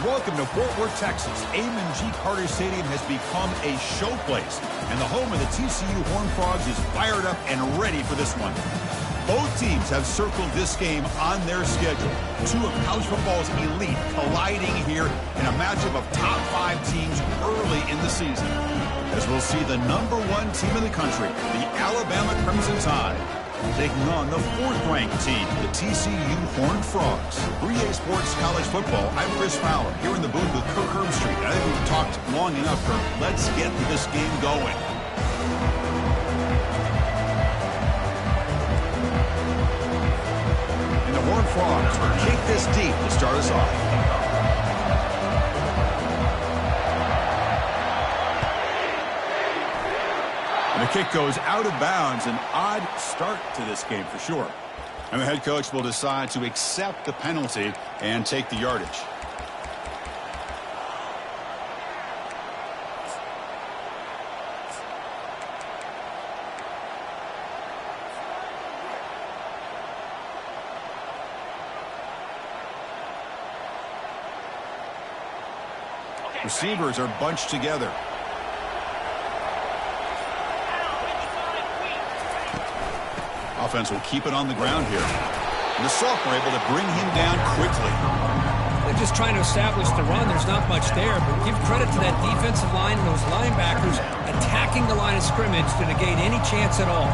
Welcome to Fort Worth, Texas. Amon G. Carter Stadium has become a showplace, and the home of the TCU Horned Frogs is fired up and ready for this one. Both teams have circled this game on their schedule. Two of college football's elite colliding here in a matchup of top 5 teams early in the season. As we'll see the #1 team in the country, the Alabama Crimson Tide, taking on the 4th-ranked team, the TCU Horned Frogs. 3A Sports College Football, I'm Chris Fowler, here in the booth with Kirk Herbstreit. I think we've talked long enough, Kirk. Let's get this game going. And the Horned Frogs will kick this deep to start us off. And the kick goes out of bounds. An odd start to this game for sure. And the head coach will decide to accept the penalty and take the yardage. Receivers are bunched together. Offense will keep it on the ground here. And the sophomore able to bring him down quickly. They're just trying to establish the run. There's not much there, but give credit to that defensive line and those linebackers attacking the line of scrimmage to negate any chance at all.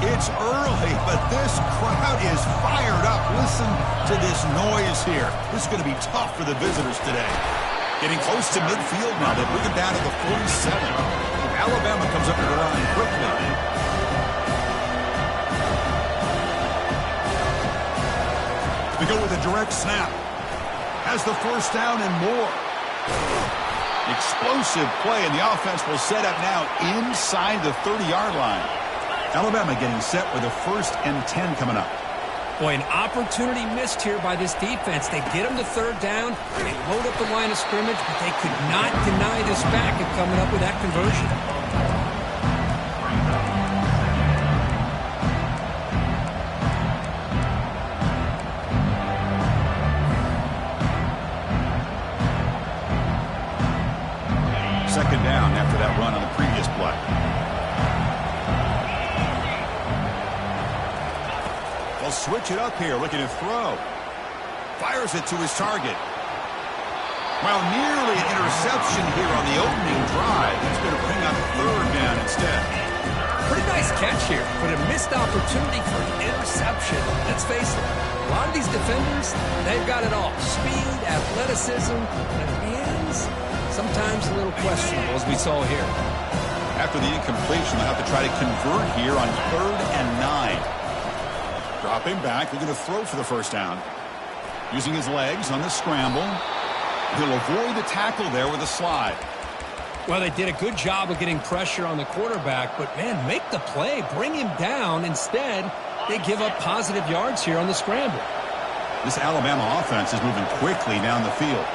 It's early, but this crowd is fired up. Listen to this noise here. This is going to be tough for the visitors today. Getting close to midfield now. They bring it down to the 47. Alabama comes up to the line quickly. We go with a direct snap. Has the first down and more. Explosive play, and the offense will set up now inside the 30-yard line. Alabama getting set with a 1st and 10 coming up. Boy, an opportunity missed here by this defense. They get them to 3rd down. They load up the line of scrimmage, but they could not deny this back and coming up with that conversion. Second down after that run on the previous play. Switch it up here, looking to throw. Fires it to his target. Well, nearly an interception here on the opening drive. He's going to bring up 3rd down instead. Pretty nice catch here, but a missed opportunity for an interception. Let's face it, a lot of these defenders, they've got it all. Speed, athleticism, but hands, sometimes a little questionable, as we saw here. After the incompletion, they'll have to try to convert here on 3rd and 9. Dropping back, looking to throw for the 1st down. Using his legs on the scramble. He'll avoid the tackle there with a slide. Well, they did a good job of getting pressure on the quarterback, but, man, make the play. Bring him down. Instead, they give up positive yards here on the scramble. This Alabama offense is moving quickly down the field.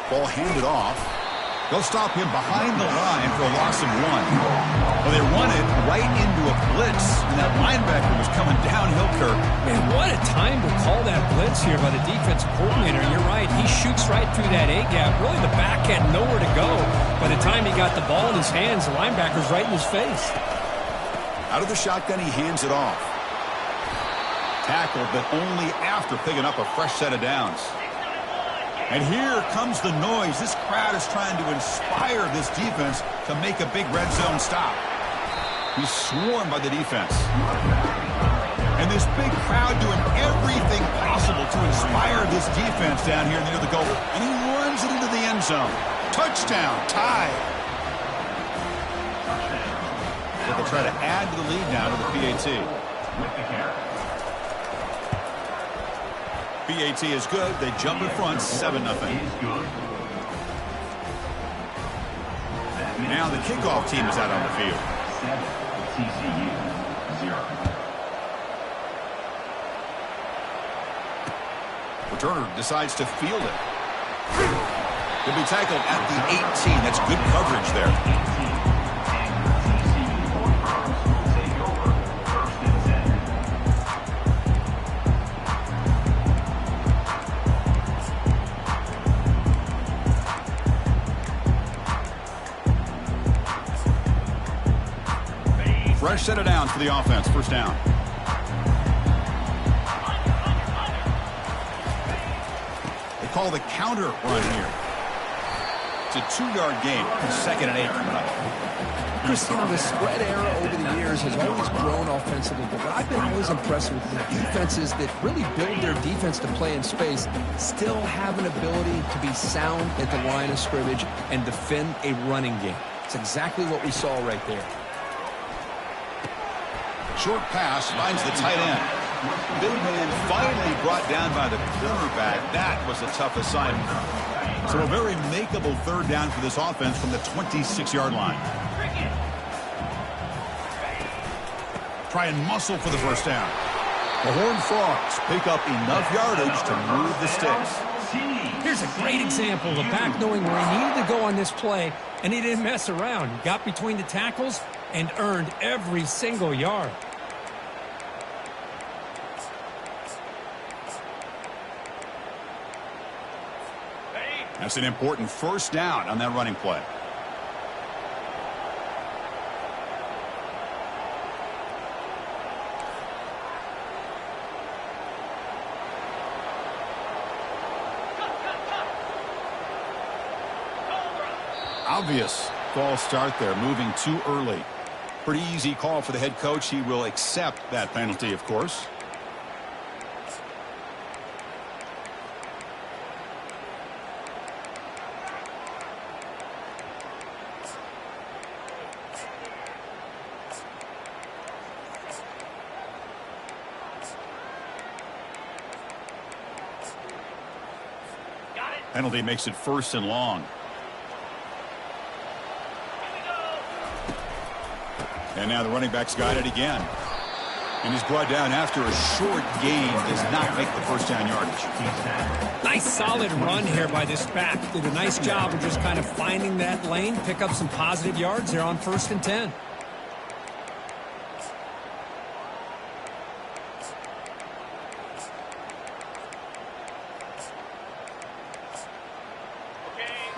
Ball handed off. They'll stop him behind the line for a loss of 1. Well, they run it right into a blitz, and that linebacker was coming downhill, Kirk. Man, what a time to call that blitz here by the defensive coordinator. You're right. He shoots right through that A-gap. Really, the back had nowhere to go. By the time he got the ball in his hands, the linebacker's right in his face. Out of the shotgun, he hands it off. Tackled, but only after picking up a fresh set of downs. And here comes the noise. This crowd is trying to inspire this defense to make a big red zone stop. He's swarmed by the defense. And this big crowd doing everything possible to inspire this defense down here near the goal. And he runs it into the end zone. Touchdown, tie. But they'll try to add to the lead now to the PAT. PAT is good. They jump in front, 7-0. Now the kickoff team is out on the field. Returner decides to field it. He'll be tackled at the 18. That's good coverage there. Fresh set of downs for the offense. First down. They call the counter run here. It's a 2-yard gain. 2nd and 8 coming up. Chris, you know, the spread era over the years has always grown offensively, but what I've been always impressed with the defenses that really build their defense to play in space still have an ability to be sound at the line of scrimmage and defend a running game. It's exactly what we saw right there. Short pass finds the tight end. Big man finally brought down by the cornerback. That was a tough assignment. So a very makeable 3rd down for this offense from the 26-yard line. Try and muscle for the first down. The Horned Frogs pick up enough yardage to move the sticks. Here's a great example of the back knowing where he needed to go on this play, and he didn't mess around. He got between the tackles and earned every single yard. That's an important first down on that running play. Obvious false start there, moving too early. Pretty easy call for the head coach. He will accept that penalty, of course. Penalty makes it 1st and long. And now the running back's got it again. And he's brought down after a short gain. Does not make the first down yardage. Nice solid run here by this back. Did a nice job of just kind of finding that lane, pick up some positive yards there on 1st and 10.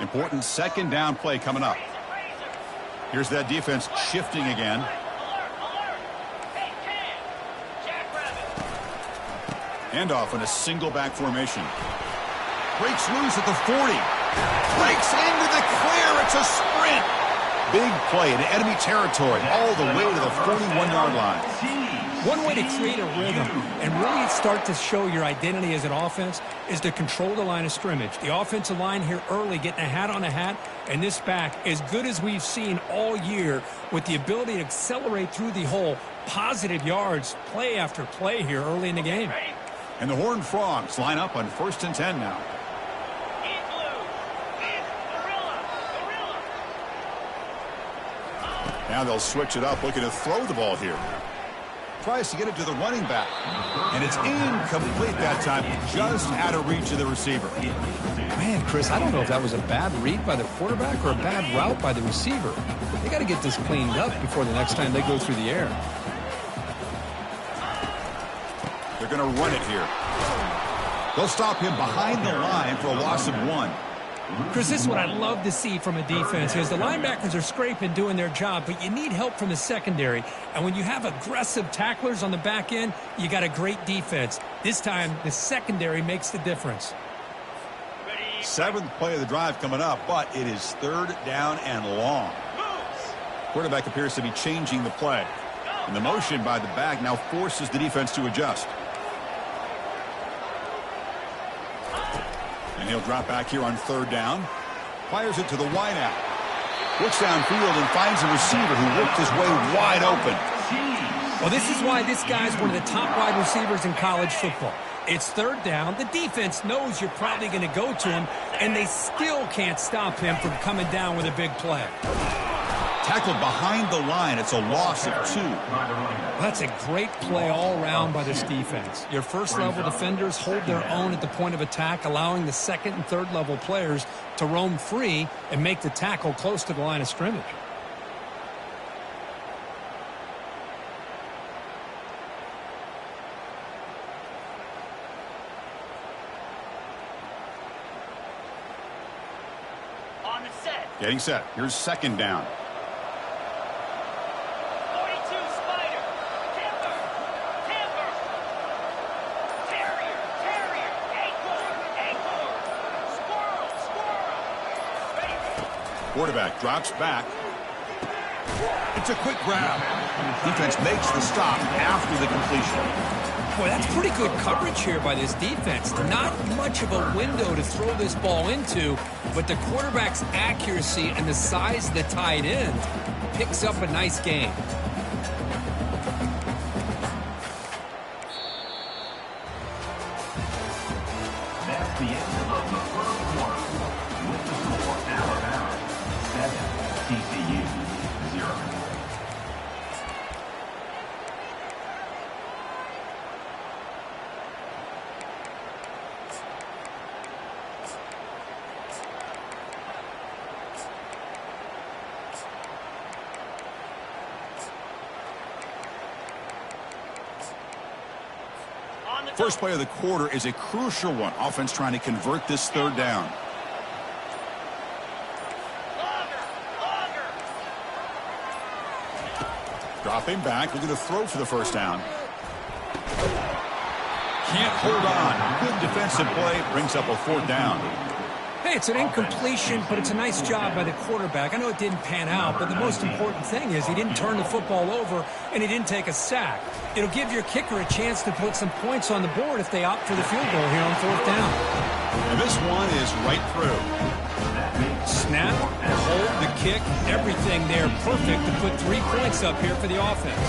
Important 2nd down play coming up. Here's that defense shifting again. Handoff in a single back formation. Breaks loose at the 40. Breaks into the clear. It's a sprint. Big play into enemy territory all the way to the 41-yard line. One way to create a rhythm and really start to show your identity as an offense is to control the line of scrimmage. The offensive line here early getting a hat on a hat, and this back as good as we've seen all year with the ability to accelerate through the hole. Positive yards, play after play here early in the game. And the Horned Frogs line up on 1st and 10 now. Now they'll switch it up, looking to throw the ball here. Tries to get it to the running back. And it's incomplete that time. Just out of reach of the receiver. Man, Chris, I don't know if that was a bad read by the quarterback or a bad route by the receiver. They got to get this cleaned up before the next time they go through the air. They're going to run it here. They'll stop him behind the line for a loss of 1. Chris, this is what I love to see from a defense is the linebackers are scraping, doing their job, but you need help from the secondary. And when you have aggressive tacklers on the back end, you got a great defense. This time, the secondary makes the difference. 7th play of the drive coming up, but it is 3rd down and long. Quarterback appears to be changing the play. And the motion by the back now forces the defense to adjust. And he'll drop back here on 3rd down. Fires it to the wideout. Looks downfield and finds a receiver who worked his way wide open. Well, this is why this guy's one of the top wide receivers in college football. It's 3rd down. The defense knows you're probably going to go to him, and they still can't stop him from coming down with a big play. Tackled behind the line. It's a loss of 2. That's a great play all around by this defense. Your first-level defenders hold their own at the point of attack, allowing the second and third-level players to roam free and make the tackle close to the line of scrimmage. Getting set. Here's second down. 42 Spider. Timber. Terrier. Acorn. Squirrel. Ready. Quarterback drops back. It's a quick grab. Defense makes the stop after the completion. Boy, that's pretty good coverage here by this defense. Not much of a window to throw this ball into, but the quarterback's accuracy and the size of the tight end picks up a nice gain. That's the end of the first quarter. With the score, Alabama 7, TCU 0. First play of the quarter is a crucial one. Offense trying to convert this third down. Dropping back, looking to throw for the first down. Can't hold on. Good defensive play, brings up a fourth down. Hey, it's an incompletion, but it's a nice job by the quarterback. I know it didn't pan out, but the most important thing is he didn't turn the football over and he didn't take a sack. It'll give your kicker a chance to put some points on the board if they opt for the field goal here on fourth down. And this one is right through. Snap, the hold, the kick, everything there perfect to put 3 points up here for the offense.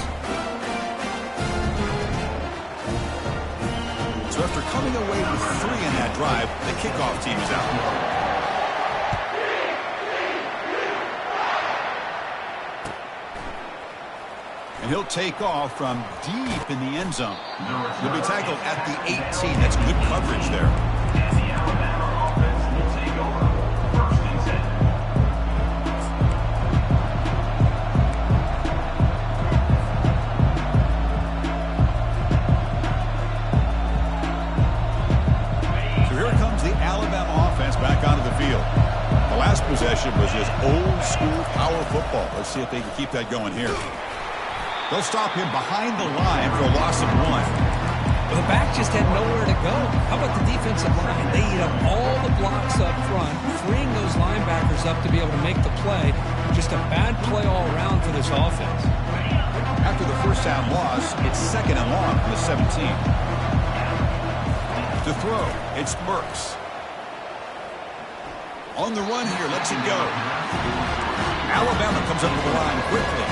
So after coming away with 3 in that drive, the kickoff team is out. And he'll take off from deep in the end zone. He'll be tackled at the 18. That's good coverage there. And the Alabama offense will take over. First and 10. So here comes the Alabama offense back onto the field. The last possession was just old school power football. Let's see if they can keep that going here. They'll stop him behind the line for a loss of 1. Well, the back just had nowhere to go. How about the defensive line? They eat up all the blocks up front, freeing those linebackers up to be able to make the play. Just a bad play all around for this offense. After the first down loss, it's second and long from the 17. To throw, it's Burks. On the run here, lets it go. Alabama comes up to the line quickly.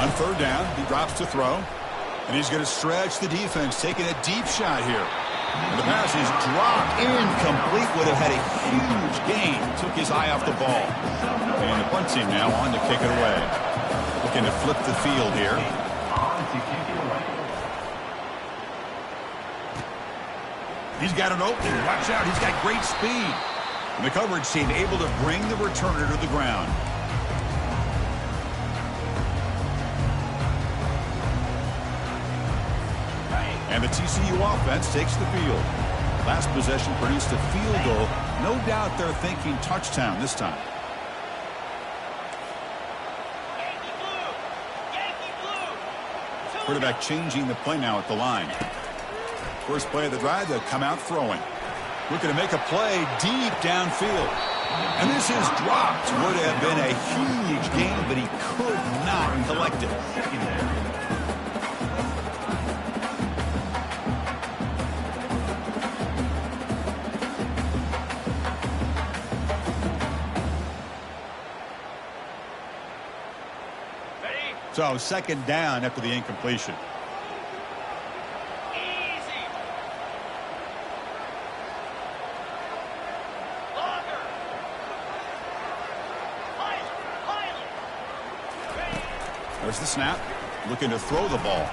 On third down, he drops to throw. And he's going to stretch the defense, taking a deep shot here. And the pass is dropped, incomplete. Would have had a huge gain. Took his eye off the ball. And the punt team now on to kick it away. Looking to flip the field here. He's got an opening. Watch out. He's got great speed. And the coverage team able to bring the returner to the ground. And the TCU offense takes the field. Last possession produced a field goal. No doubt they're thinking touchdown this time. Yankee blue. Quarterback changing the play now at the line. First play of the drive, they'll come out throwing. Looking to make a play deep downfield. And this is dropped. Would have been a huge gain, but he could not collect it. So second down after the incompletion. Easy. There's the snap. Looking to throw the ball.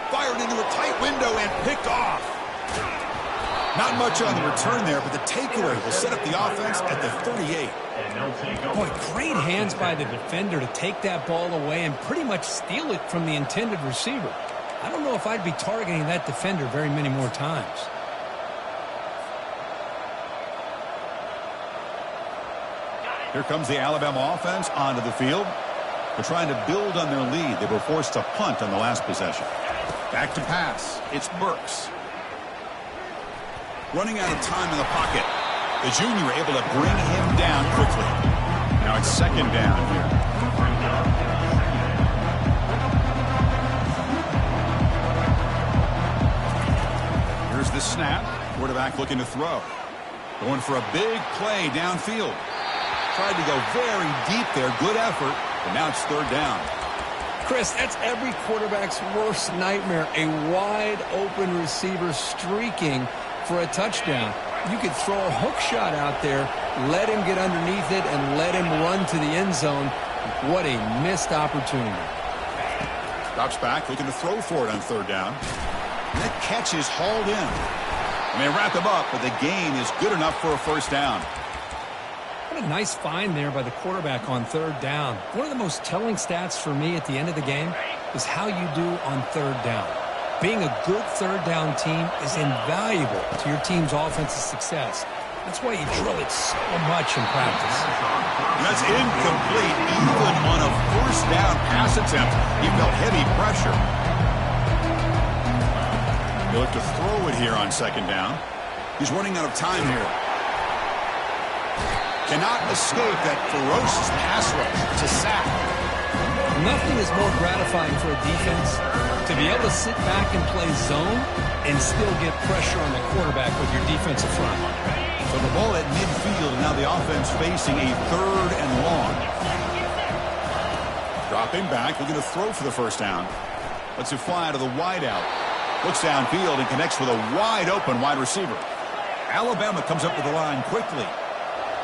Fired into a tight window and picked off. Not much on the return there, but the takeaway will set up the offense at the 38. Boy, great hands by the defender to take that ball away and pretty much steal it from the intended receiver. I don't know if I'd be targeting that defender very many more times. Here comes the Alabama offense onto the field. They're trying to build on their lead. They were forced to punt on the last possession. Back to pass. It's Burks. Running out of time in the pocket. The junior able to bring him down quickly. Now it's second down here. Here's the snap. Quarterback looking to throw. Going for a big play downfield. Tried to go very deep there. Good effort. But now it's third down. Chris, that's every quarterback's worst nightmare. A wide open receiver streaking for a touchdown. You could throw a hook shot out there, let him get underneath it, and let him run to the end zone. What a missed opportunity. Drops back, looking to throw for it on third down. And that catch is hauled in. And they wrap him up, but the gain is good enough for a first down. What a nice find there by the quarterback on third down. One of the most telling stats for me at the end of the game is how you do on third down. Being a good third down team is invaluable to your team's offensive success. That's why you drill it so much in practice. And that's incomplete. Even on a first down pass attempt, he felt heavy pressure. He'll look to throw it here on second down. He's running out of time here. Cannot escape that ferocious pass rush to sack. Nothing is more gratifying for a defense to be able to sit back and play zone and still get pressure on the quarterback with your defensive front. So the ball at midfield, and now the offense facing a third and long. Dropping back, looking to throw for the first down. Lets it fly to the wideout. Looks downfield and connects with a wide open wide receiver. Alabama comes up with the line quickly.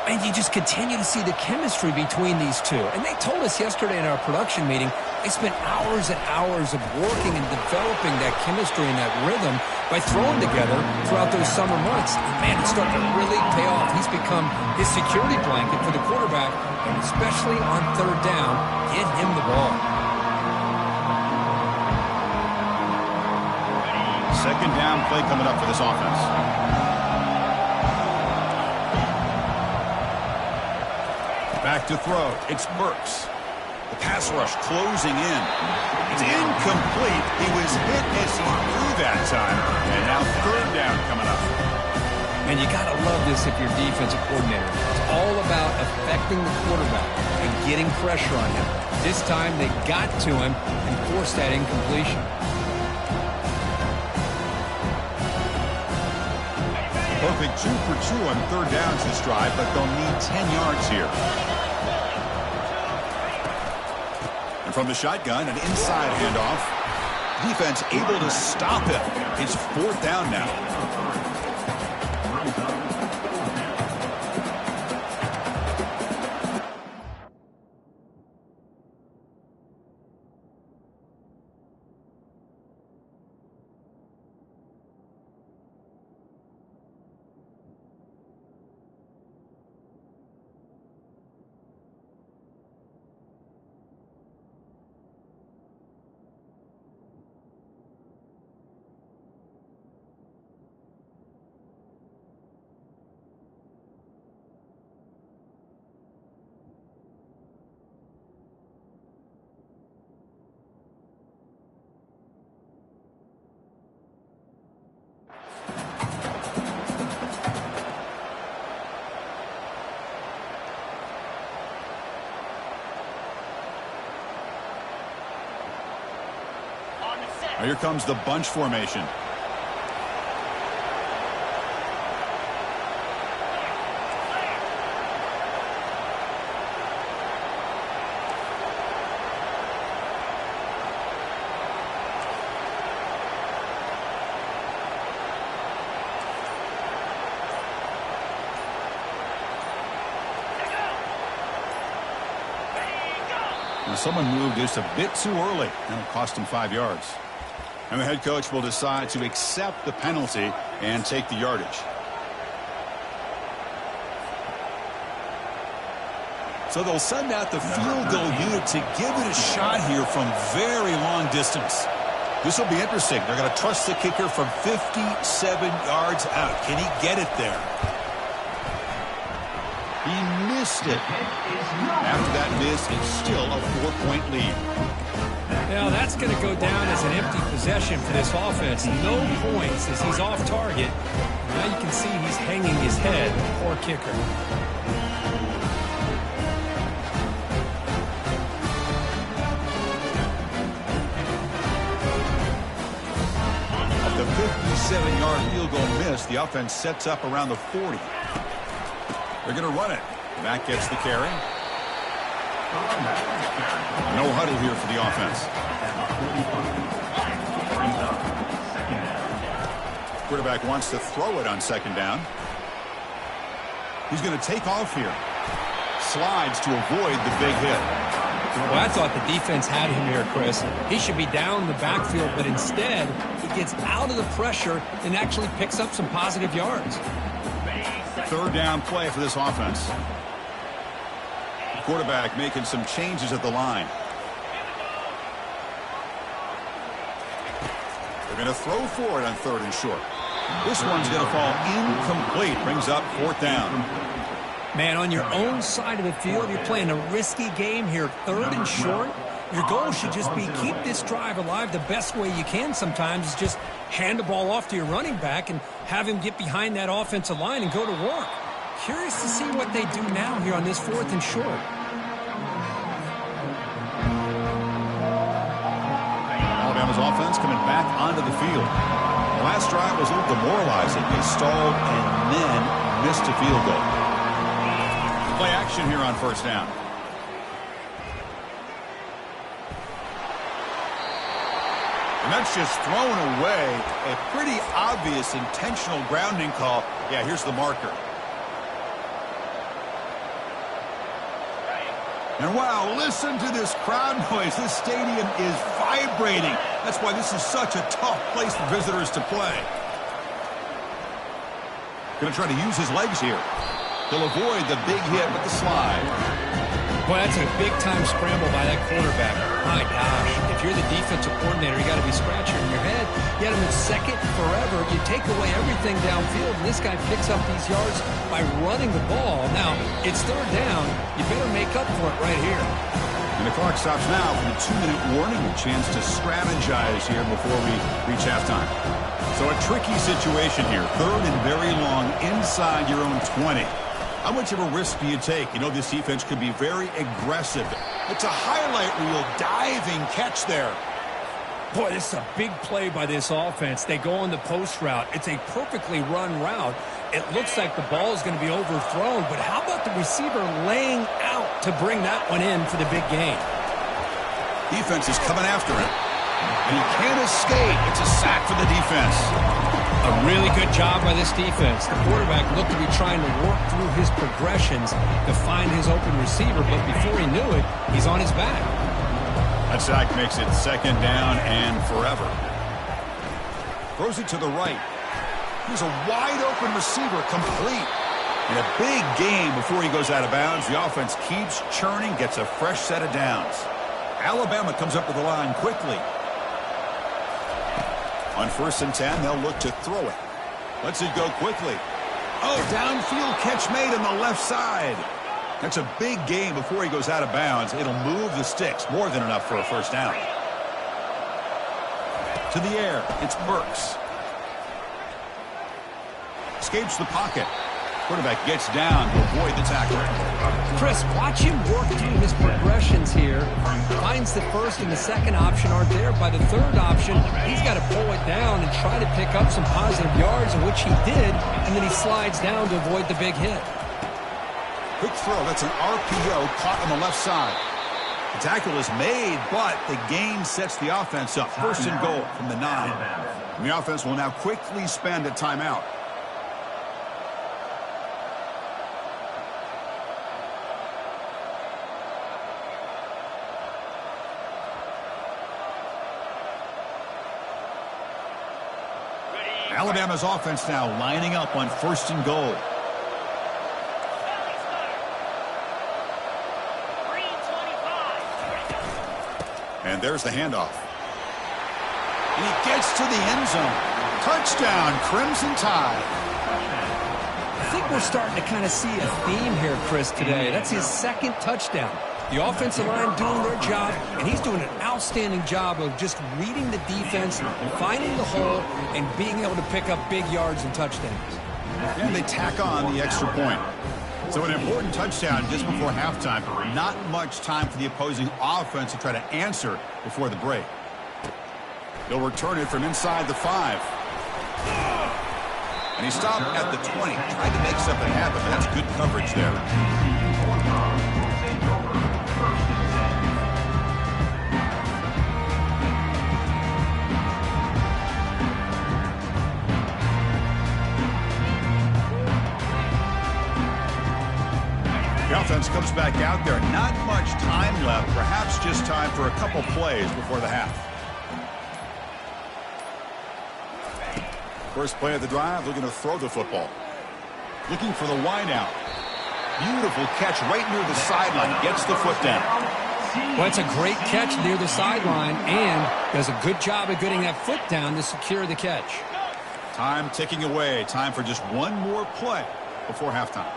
And you just continue to see the chemistry between these two. And they told us yesterday in our production meeting, they spent hours and hours of working and developing that chemistry and that rhythm by throwing together throughout those summer months. And man, it's starting to really pay off. He's become his security blanket for the quarterback, and especially on third down, get him the ball. Second down play coming up for this offense. Back to throw. It's Burks. The pass rush closing in. It's incomplete. He was hit as he threw that time. And now third down coming up. And you got to love this if you're defensive coordinator. It's all about affecting the quarterback and getting pressure on him. This time they got to him and forced that incompletion. Perfect 2 for 2 on third downs this drive, but they'll need 10 yards here. And from the shotgun, an inside handoff. Defense able to stop him. It's fourth down now. Now here comes the bunch formation. Now, someone moved just a bit too early, and it cost him 5 yards. And the head coach will decide to accept the penalty and take the yardage. So they'll send out the field goal unit to give it a shot here from very long distance. This will be interesting. They're going to trust the kicker from 57 yards out. Can he get it there? He missed it. After that miss, it's still a 4-point lead. Now that's going to go down as an empty possession for this offense. No points as he's off target. Now you can see he's hanging his head. Poor kicker. Of the 57-yard field goal miss, the offense sets up around the 40. They're going to run it. Mack gets the carry. No huddle here for the offense. Quarterback wants to throw it on second down. He's going to take off here. Slides to avoid the big hit. Well, I thought the defense had him here, Chris. He should be down the backfield, but instead he gets out of the pressure and actually picks up some positive yards. Third down play for this offense. Quarterback making some changes at the line. They're going to throw for it on 3rd and short. This one's going to fall incomplete. Brings up 4th down. Man, on your own side of the field, you're playing a risky game here. 3rd and short. Your goal should just be keep this drive alive the best way you can sometimes is just hand the ball off to your running back and have him get behind that offensive line and go to work. Curious to see what they do now here on this 4th and short. Alabama's offense coming back onto the field. The last drive was a little demoralizing. They stalled and then missed a field goal. Play action here on 1st down. And that's just thrown away. A pretty obvious intentional grounding call. Yeah, here's the marker. And wow, listen to this crowd noise. This stadium is vibrating. That's why this is such a tough place for visitors to play. Going to try to use his legs here. He'll avoid the big hit with the slide. Boy, that's a big-time scramble by that quarterback. My gosh, if you're the defensive coordinator, you got to be scratching your head. You had him in second forever. You take away everything downfield, and this guy picks up these yards by running the ball. Now, it's 3rd down. You better make up for it right here. And the clock stops now for the 2-minute warning. A chance to strategize here before we reach halftime. So a tricky situation here. 3rd and very long inside your own 20. How much of a risk do you take? You know, this defense could be very aggressive. It's a highlight reel diving catch there. Boy, this is a big play by this offense. They go on the post route. It's a perfectly run route. It looks like the ball is going to be overthrown, but how about the receiver laying out to bring that one in for the big game? Defense is coming after him. And he can't escape. It's a sack for the defense. A really good job by this defense. The quarterback looked to be trying to work through his progressions to find his open receiver, but before he knew it, he's on his back. That sack makes it 2nd down and forever. Throws it to the right. Here's a wide-open receiver, complete. And a big game before he goes out of bounds. The offense keeps churning, gets a fresh set of downs. Alabama comes up with the line quickly. On 1st and 10, they'll look to throw it. Lets it go quickly. Oh, downfield catch made on the left side. That's a big game before he goes out of bounds. It'll move the sticks. More than enough for a 1st down. To the air, it's Burks. Escapes the pocket. Quarterback gets down to avoid the tackle. Chris, watch him work through his progressions here. Finds the 1st and the 2nd option aren't there. By the 3rd option, he's got to pull it down and try to pick up some positive yards, in which he did, and then he slides down to avoid the big hit. Quick throw. That's an RPO caught on the left side. The tackle is made, but the gain sets the offense up. 1st and goal from the 9. And the offense will now quickly spend a timeout. Alabama's offense now lining up on 1st and goal. And there's the handoff. And he gets to the end zone. Touchdown, Crimson Tide. I think we're starting to kind of see a theme here, Chris, today. That's his 2nd touchdown. The offensive line doing their job, and he's doing an outstanding job of just reading the defense, finding the hole, and being able to pick up big yards and touchdowns. And they tack on the extra point. So an important touchdown just before halftime. Not much time for the opposing offense to try to answer before the break. They'll return it from inside the 5. And he stopped at the 20. Tried to make something happen, but that's good coverage there. The offense comes back out there. Not much time left. Perhaps just time for a couple plays before the half. First play of the drive, looking to throw the football. Looking for the wide out. Beautiful catch right near the sideline. Gets the foot down. Well, it's a great catch near the sideline and does a good job of getting that foot down to secure the catch. Time ticking away. Time for just one more play before halftime.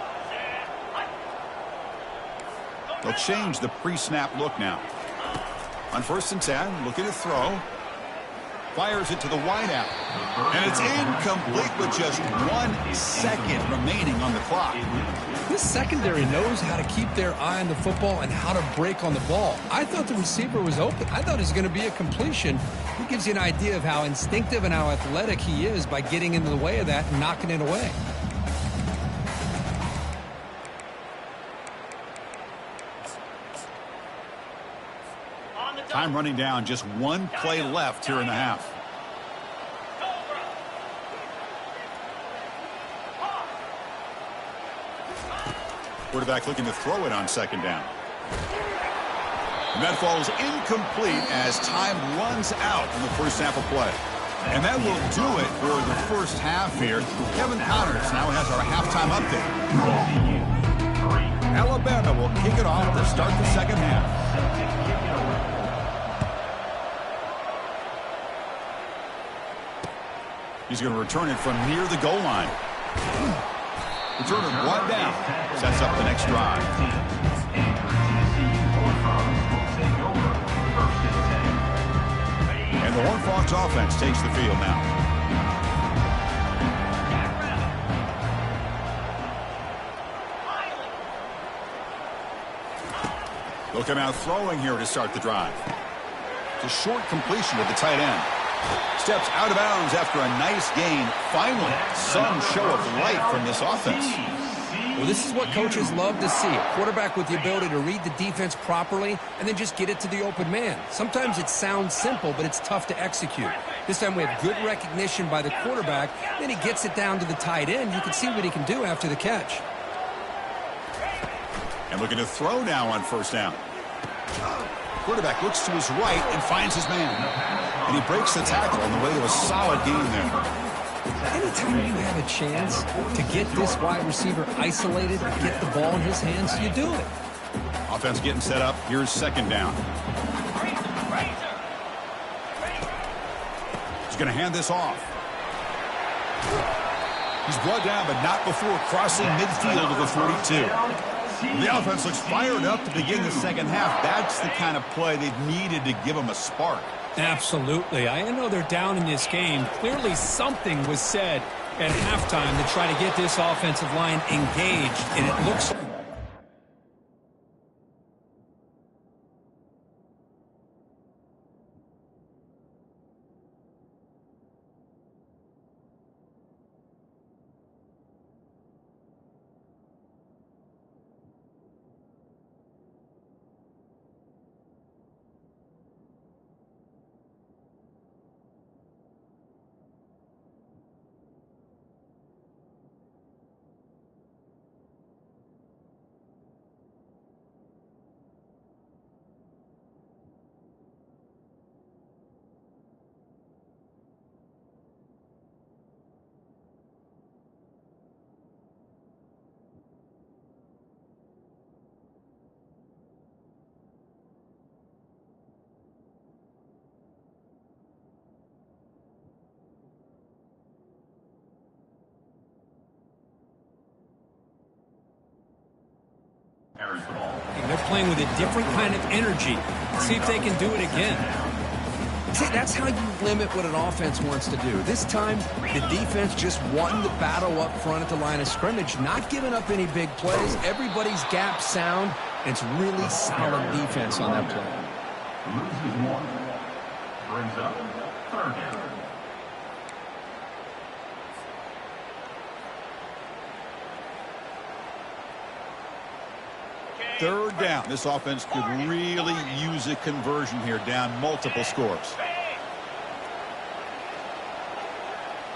They'll change the pre-snap look now. On 1st and 10, looking to throw. Fires it to the wideout. And it's incomplete with just 1 second remaining on the clock. This secondary knows how to keep their eye on the football and how to break on the ball. I thought the receiver was open. I thought it was going to be a completion. It gives you an idea of how instinctive and how athletic he is by getting into the way of that and knocking it away. Time running down, just 1 play left here in the half. Quarterback looking to throw it on 2nd down. And that falls incomplete as time runs out in the first half of play. And that will do it for the first half here. Kevin Connors now has our halftime update. Alabama will kick it off to start the second half. He's going to return it from near the goal line. Return it brought down. Sets up the next drive. And the Horned Frogs offense takes the field now. They'll come out throwing here to start the drive. It's a short completion to the tight end. Steps out of bounds after a nice gain. Finally, some show of life from this offense. Well, this is what coaches love to see. A quarterback with the ability to read the defense properly and then just get it to the open man. Sometimes it sounds simple, but it's tough to execute. This time we have good recognition by the quarterback. Then he gets it down to the tight end. You can see what he can do after the catch. And looking to throw now on 1st down. Quarterback looks to his right and finds his man. And he breaks the tackle on the way to a solid gain there. Anytime you have a chance to get this wide receiver isolated, get the ball in his hands, you do it. Offense getting set up. Here's 2nd down. He's going to hand this off. He's brought down, but not before crossing midfield of the 42. The offense looks fired up to begin the second half. That's the kind of play they've needed to give them a spark. Absolutely. I know they're down in this game. Clearly something was said at halftime to try to get this offensive line engaged, and it looks Carries the ball. They're playing with a different kind of energy. See if they can do it again. See, that's how you limit what an offense wants to do. This time, the defense just won the battle up front at the line of scrimmage, not giving up any big plays. Everybody's gap sound. It's really solid defense on that play. Loses one. Brings up third down. Third down. This offense could really use a conversion here, down multiple scores.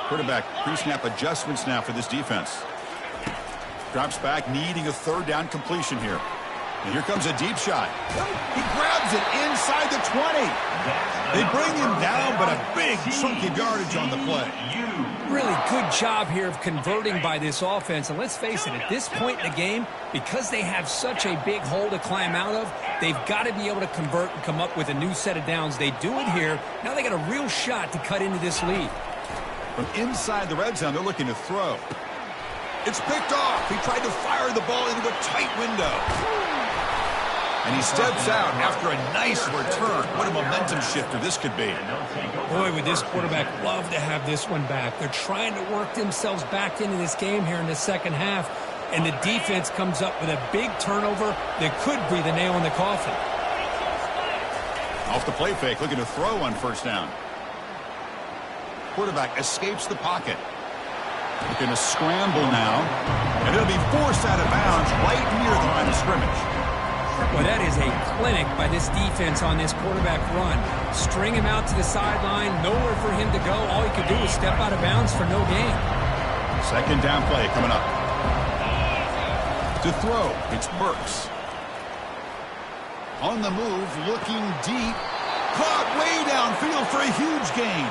Quarterback pre-snap adjustments now for this defense. Drops back, needing a third down completion here. And here comes a deep shot. He grabs it inside the 20. They bring him down, but a big chunk of yardage on the play. Really good job here of converting by this offense. And let's face it, at this point in the game, because they have such a big hole to climb out of, they've got to be able to convert and come up with a new set of downs. They do it here. Now they got a real shot to cut into this lead. From inside the red zone, they're looking to throw. It's picked off. He tried to fire the ball into a tight window. And he steps out after a nice return. What a momentum shifter this could be. Boy, would this quarterback love to have this one back. They're trying to work themselves back into this game here in the second half. And the defense comes up with a big turnover that could be the nail in the coffin. Off the play fake, looking to throw on first down. Quarterback escapes the pocket. Looking to scramble now. And it'll be forced out of bounds right near the line of scrimmage. Well, that is a clinic by this defense on this quarterback run. String him out to the sideline, nowhere for him to go. All he could do was step out of bounds for no gain. Second down play coming up. To throw, it's Burks. On the move, looking deep. Caught way downfield for a huge gain.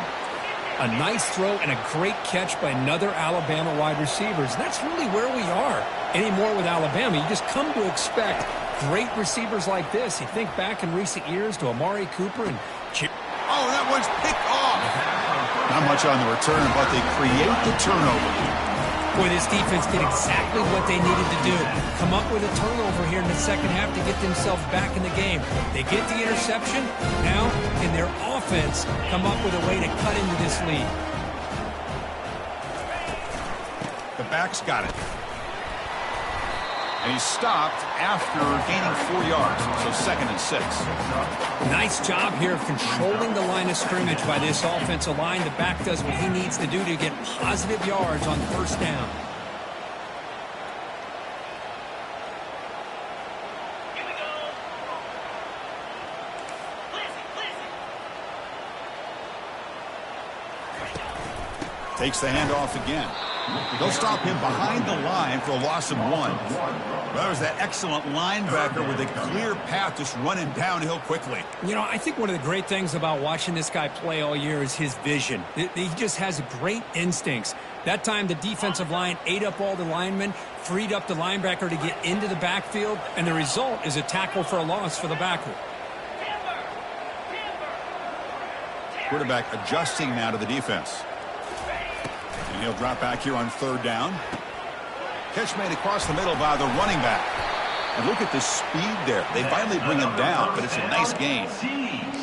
A nice throw and a great catch by another Alabama wide receivers. That's really where we are anymore with Alabama. You just come to expect great receivers like this. You think back in recent years to Amari Cooper and Chip. Oh, that one's picked off. Not much on the return, but they create the turnover. Boy, this defense did exactly what they needed to do. Come up with a turnover here in the second half to get themselves back in the game. They get the interception. Now, in their offense, come up with a way to cut into this lead. The back's got it. And he stopped after gaining 4 yards, so 2nd and 6. Nice job here of controlling the line of scrimmage by this offensive line. The back does what he needs to do to get positive yards on first down. Here we go. Listen. Takes the handoff again. They'll stop him behind the line for a loss of 1. Well, there's that excellent linebacker with a clear path just running downhill quickly. You know, I think one of the great things about watching this guy play all year is his vision. He just has great instincts. That time, the defensive line ate up all the linemen, freed up the linebacker to get into the backfield, and the result is a tackle for a loss for the backer. Quarterback adjusting now to the defense. And he'll drop back here on third down. Catch made across the middle by the running back. And look at the speed there. They finally bring him down, but it's a nice gain.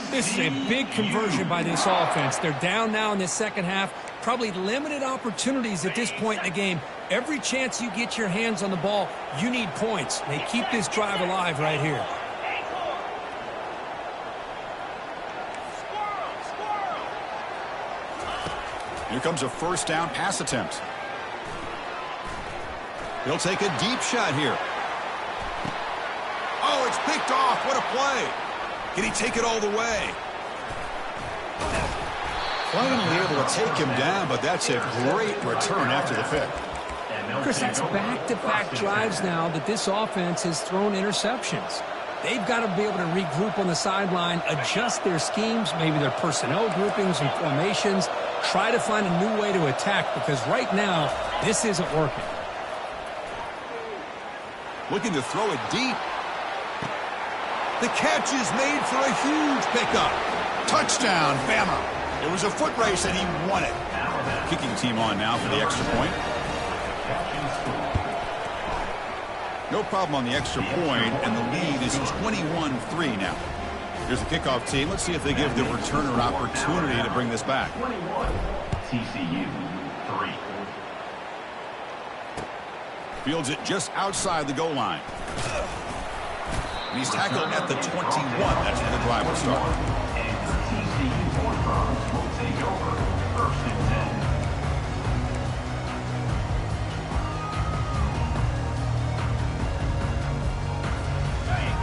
This is a big conversion by this offense. They're down now in the second half. Probably limited opportunities at this point in the game. Every chance you get your hands on the ball, you need points. They keep this drive alive right here. Here comes a first down pass attempt. He'll take a deep shot here. Oh, it's picked off. What a play. Can he take it all the way? Finally able to take him down, but that's a great return after the pick. Chris, that's back-to-back drives now that this offense has thrown interceptions. They've got to be able to regroup on the sideline, adjust their schemes, maybe their personnel groupings and formations, try to find a new way to attack, because right now, this isn't working. Looking to throw it deep. The catch is made for a huge pickup. Touchdown, Bama. It was a foot race, and he won it. Kicking team on now for the extra point. No problem on the extra point, and the lead is 21-3 now. Here's the kickoff team. Let's see if they give the returner an opportunity to bring this back. 21, TCU 3. Fields it just outside the goal line. And he's tackled at the 21. That's where the drive will start. And the TCU Horned Frogs will take over 1st and 10.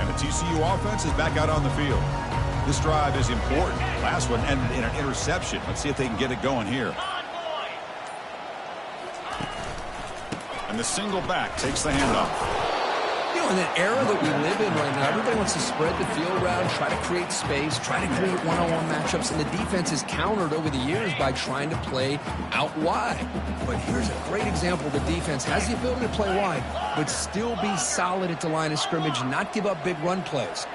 And the TCU offense is back out on the field. This drive is important. Last one ended in an interception. Let's see if they can get it going here. And the single back takes the handoff. You know, in that era that we live in right now, everybody wants to spread the field around, try to create space, try to create one-on-one matchups, and the defense is countered over the years by trying to play out wide. But here's a great example. The defense has the ability to play wide, but still be solid at the line of scrimmage and not give up big run plays.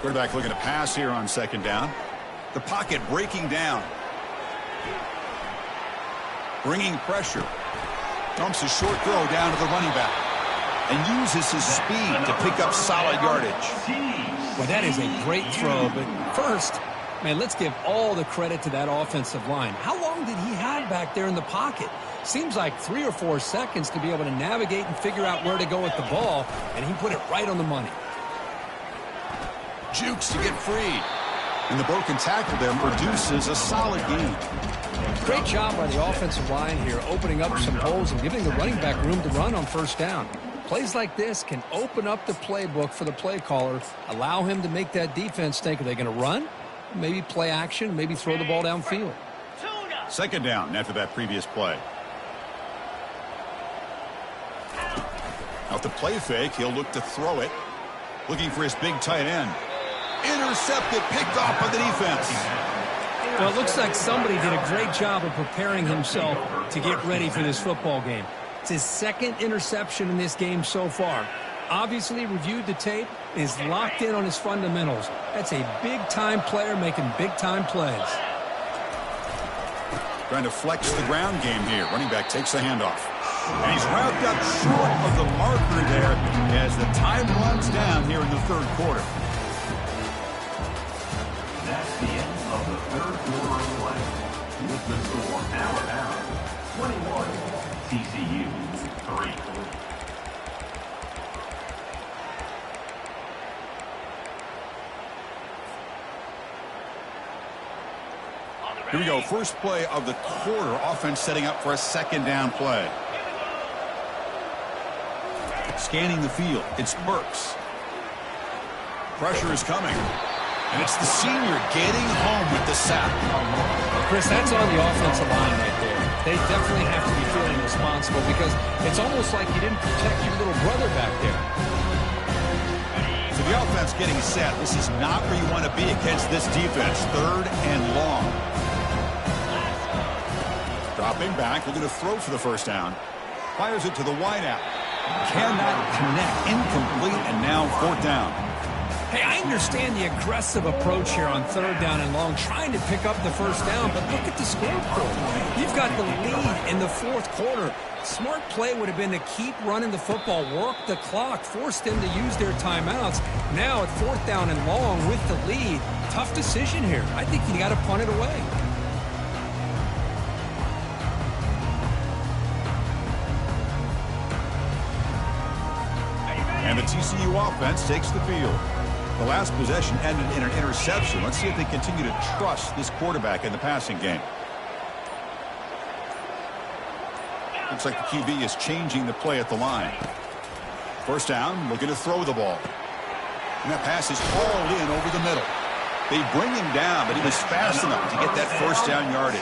Quarterback looking to pass here on 2nd down. The pocket breaking down. Bringing pressure. Dumps a short throw down to the running back. And uses his speed to pick up solid yardage. Well, that is a great throw, but first, man, let's give all the credit to that offensive line. How long did he have back there in the pocket? Seems like 3 or 4 seconds to be able to navigate and figure out where to go with the ball, and he put it right on the money. Jukes to get free. And the broken tackle there produces a solid gain. Great job by the offensive line here, opening up some holes and giving the running back room to run on 1st down. Plays like this can open up the playbook for the play caller, allow him to make that defense think, are they going to run? Maybe play action, maybe throw the ball downfield. 2nd down after that previous play. Out the play fake, he'll look to throw it. Looking for his big tight end. Intercepted, picked off by the defense. Well, it looks like somebody did a great job of preparing himself to get ready for this football game. It's his 2nd interception in this game so far. Obviously reviewed the tape, is locked in on his fundamentals. That's a big-time player making big-time plays. Trying to flex the ground game here. Running back takes the handoff. And he's wrapped up short of the marker there as the time runs down here in the 3rd quarter. That's the end of the 3rd quarter of play. With the score, Alabama 21, TCU 3. Here we go. First play of the quarter. Offense setting up for a 2nd down play. Scanning the field. It's Burks. Pressure is coming. And it's the senior getting home with the sack. Chris, that's on the offensive line right there. They definitely have to be feeling responsible because it's almost like you didn't protect your little brother back there. So the offense getting set. This is not where you want to be against this defense. 3rd and long. Dropping back, looking to throw for the 1st down. Fires it to the wideout. Cannot connect. Incomplete, and now 4th down. Hey, I understand the aggressive approach here on 3rd down and long, trying to pick up the 1st down, but look at the scoreboard. You've got the lead in the 4th quarter. Smart play would have been to keep running the football, work the clock, force them to use their timeouts. Now at 4th down and long with the lead, tough decision here. I think you got to punt it away. And the TCU offense takes the field. The last possession ended in an interception. Let's see if they continue to trust this quarterback in the passing game. Looks like the QB is changing the play at the line. 1st down, looking to throw the ball. And that pass is hauled in over the middle. They bring him down, but he was fast enough to get that 1st down yardage.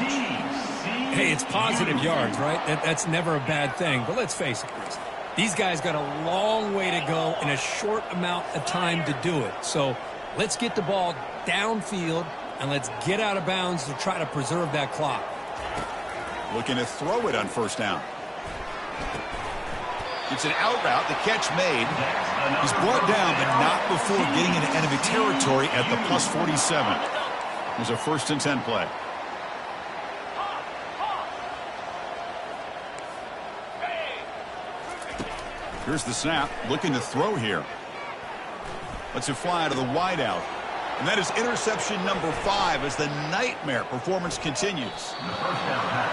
Hey, it's positive yards, right? That's never a bad thing. But let's face it, Chris. These guys got a long way to go in a short amount of time to do it. So let's get the ball downfield and let's get out of bounds to try to preserve that clock. Looking to throw it on 1st down. It's an out route. The catch made. He's brought down, but not before getting into enemy territory at the +47. There's a 1st and 10 play. Here's the snap, looking to throw here. Lets it fly to the wideout. And that is interception number 5 as the nightmare performance continues.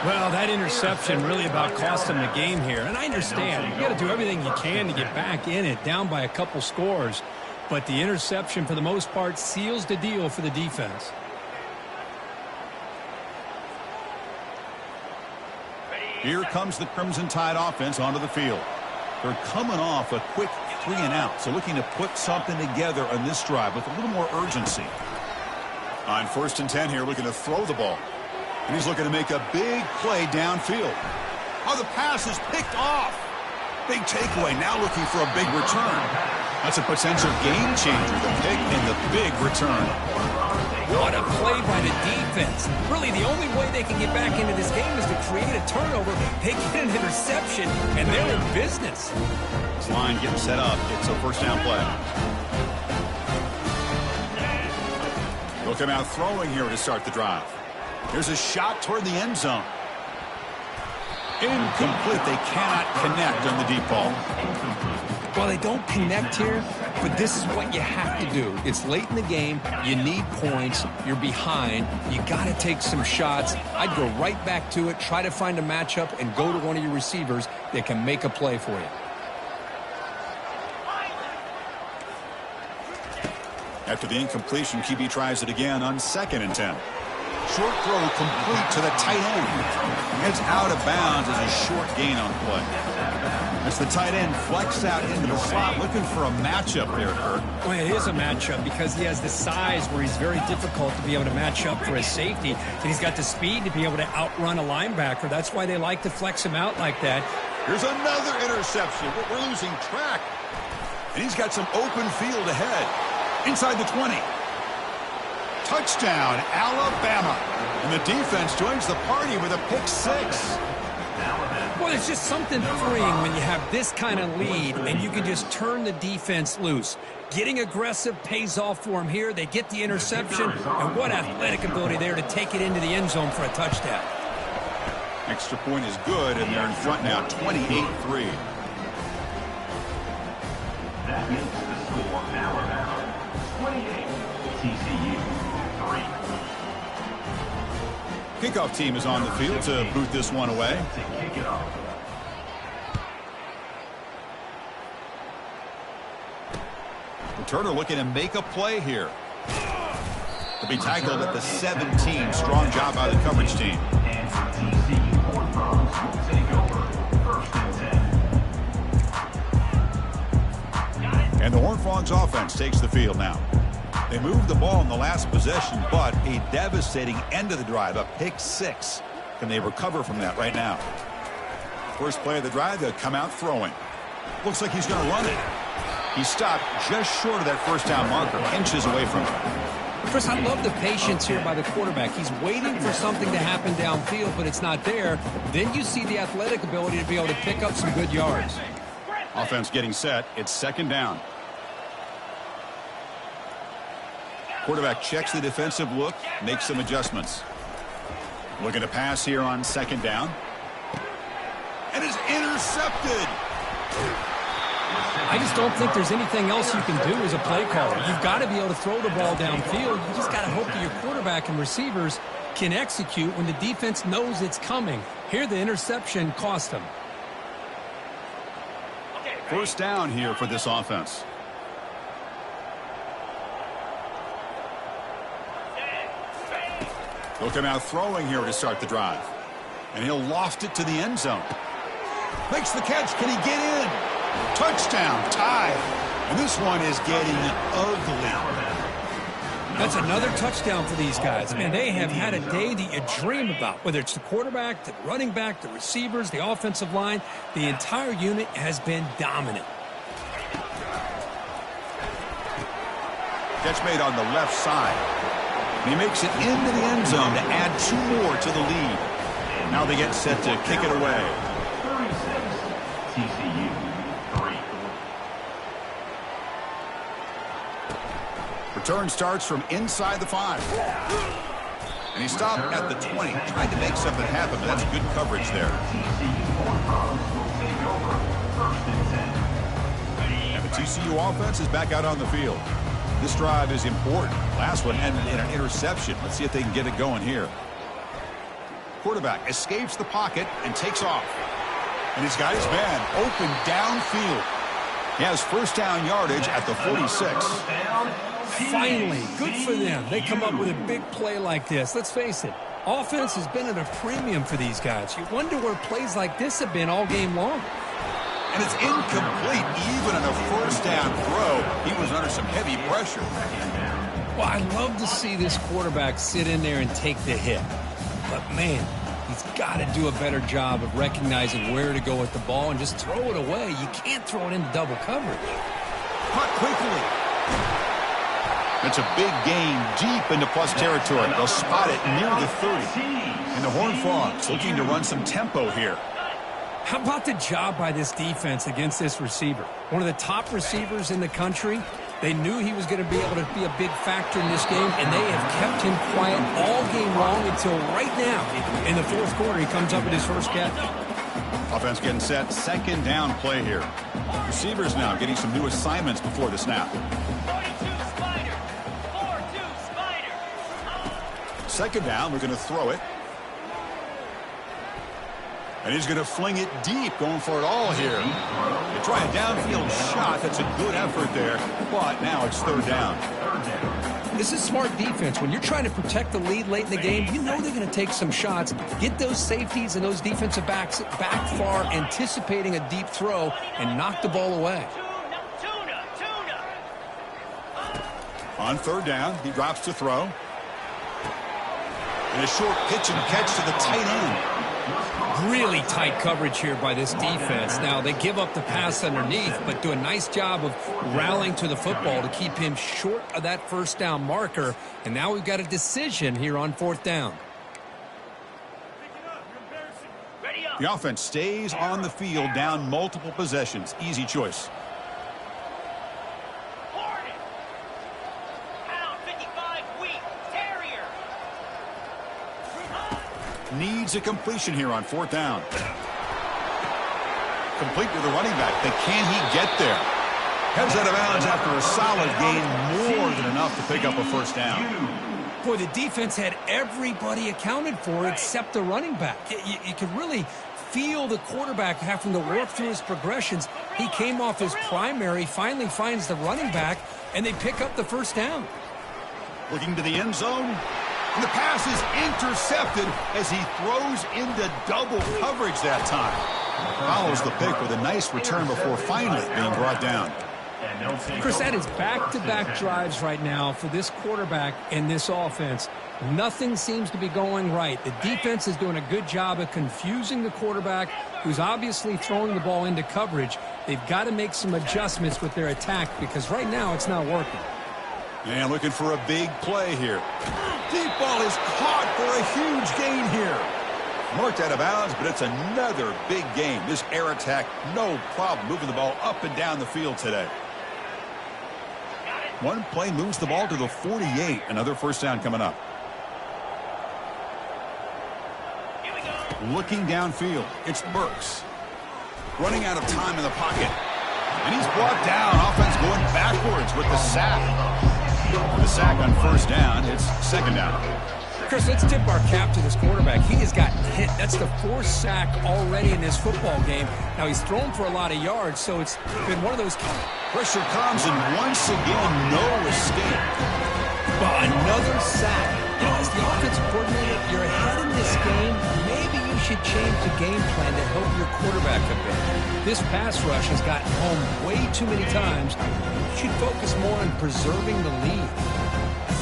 Well, that interception really about cost them the game here. And I understand. You got to do everything you can to get back in it, down by a couple scores. But the interception, for the most part, seals the deal for the defense. Here comes the Crimson Tide offense onto the field. They're coming off a quick 3-and-out, so looking to put something together on this drive with a little more urgency. On 1st and 10 here, looking to throw the ball. And he's looking to make a big play downfield. Oh, the pass is picked off. Big takeaway, now looking for a big return. That's a potential game changer, the pick and the big return. What a play by the defense. Really, the only way they can get back into this game is to create a turnover. They get an interception, and they're in business. This line getting set up. It's a 1st down play. They'll come out throwing here to start the drive. Here's a shot toward the end zone. Incomplete. They cannot connect on the deep ball. Well, they don't connect here, but this is what you have to do. It's late in the game. You need points. You're behind. You got to take some shots. I'd go right back to it, try to find a matchup, and go to one of your receivers that can make a play for you. After the incompletion, QB tries it again on 2nd and 10. Short throw complete to the tight end. It's out of bounds as a short gain on play. As the tight end flexed out into the slot, looking for a matchup there, Kurt. Well, it is a matchup because he has the size where he's very difficult to be able to match up for his safety. And he's got the speed to be able to outrun a linebacker. That's why they like to flex him out like that. Here's another interception. We're losing track. And he's got some open field ahead. Inside the 20. Touchdown, Alabama. And the defense joins the party with a pick 6. Well, it's just something freeing when you have this kind of lead and you can just turn the defense loose. Getting aggressive pays off for them here. They get the interception, and what athletic ability there to take it into the end zone for a touchdown. Extra point is good, and they're in front now, 28-3. That makes the score Alabama 28, TCU 3. Kickoff team is on the field to boot this one away. To kick it off. Turner looking to make a play here. To be tackled at the 17. Strong job by the coverage team. And for TCU, Horned Frogs will take over 1st and 10. And the Horned Frogs offense takes the field now. They moved the ball in the last possession, but a devastating end of the drive, a pick 6. Can they recover from that right now? First play of the drive, they'll come out throwing. Looks like he's going to run it. He stopped just short of that 1st down marker, inches away from it. Chris, I love the patience here by the quarterback. He's waiting for something to happen downfield, but it's not there. Then you see the athletic ability to be able to pick up some good yards. Offense getting set. It's 2nd down. Quarterback checks the defensive look, makes some adjustments. Looking to pass here on 2nd down. And is intercepted. I just don't think there's anything else you can do as a play caller. You've got to be able to throw the ball downfield. You just got to hope that your quarterback and receivers can execute when the defense knows it's coming. Here, the interception cost them. 1st down here for this offense. They'll come out throwing here to start the drive. And he'll loft it to the end zone. Makes the catch. Can he get in? Touchdown, Tide. And this one is getting ugly. That's another touchdown for these guys. Man, they have had a day that you dream about, whether it's the quarterback, the running back, the receivers, the offensive line. The entire unit has been dominant. Catch made on the left side. And he makes it into the end zone to add 2 more to the lead. Now they get set to kick it away. 36, TCU 3. Return starts from inside the 5. And he stopped at the 20. Tried to make something happen, but that's good coverage there. TCU Horned Frogs will take over 1st and 10. TCU offense is back out on the field. This drive is important. Last one ended in an interception. Let's see if they can get it going here. Quarterback escapes the pocket and takes off. And he's got his man open downfield. He has first down yardage at the 46. Finally, good for them. They come up with a big play like this. Let's face it, offense has been at a premium for these guys. You wonder where plays like this have been all game long. And it's incomplete. Even on a first down throw, he was under some heavy pressure. Well, I'd love to see this quarterback sit in there and take the hit. But, man, he's got to do a better job of recognizing where to go with the ball and just throw it away. You can't throw it into double coverage. Caught quickly. It's a big gain deep into plus territory. They'll spot it near the 30. And the Horned Frogs looking to run some tempo here. How about the job by this defense against this receiver? One of the top receivers in the country. They knew he was going to be able to be a big factor in this game, and they have kept him quiet all game long until right now. In the fourth quarter, he comes up with his first catch. Offense getting set. Second down play here. Receivers now getting some new assignments before the snap. 42 Spider. 4-2 Spider. Second down, we're going to throw it. And he's going to fling it deep, going for it all here. They try a downfield shot. That's a good effort there. But now it's third down. This is smart defense. When you're trying to protect the lead late in the game, you know they're going to take some shots, get those safeties and those defensive backs back far, anticipating a deep throw, and knock the ball away. Tuna. On third down, he drops to throw. And a short pitch and catch to the tight end. Really tight coverage here by this defense. Now, they give up the pass underneath, but do a nice job of rallying to the football to keep him short of that first down marker. And now we've got a decision here on fourth down. Ready up. The offense stays on the field, down multiple possessions. Easy choice. Hornet. Pound 55 wheat. Terrier. Needs a completion here on fourth down. Complete to the running back, but can he get there? Heads out of bounds after a solid gain, more than enough to pick up a first down. Boy, the defense had everybody accounted for except the running back. You could really feel the quarterback having to work through his progressions. He came off his primary, finally finds the running back, and they pick up the first down. Looking to the end zone. And the pass is intercepted as he throws into double coverage that time. Follows the pick with a nice return before finally being brought down. Chris, that is back-to-back drives right now for this quarterback and this offense. Nothing seems to be going right. The defense is doing a good job of confusing the quarterback, who's obviously throwing the ball into coverage. They've got to make some adjustments with their attack because right now it's not working. And looking for a big play here. Deep ball is caught for a huge gain here. Marked out of bounds, but it's another big gain. This air attack, no problem moving the ball up and down the field today. One play moves the ball to the 48. Another first down coming up. Here we go. Looking downfield, it's Burks. Running out of time in the pocket. And he's brought down. Offense going backwards with the sack. The sack on first down. It's second down. Chris, let's tip our cap to this quarterback. He has gotten hit. That's the fourth sack already in this football game. Now, he's thrown for a lot of yards, so it's been one of those. Pressure comes, and once again, no escape. Well, another sack. You know, as the offensive coordinator, you're ahead in this game. Maybe you should change the game plan to help your quarterback a bit. This pass rush has gotten home way too many times. You should focus more on preserving the lead.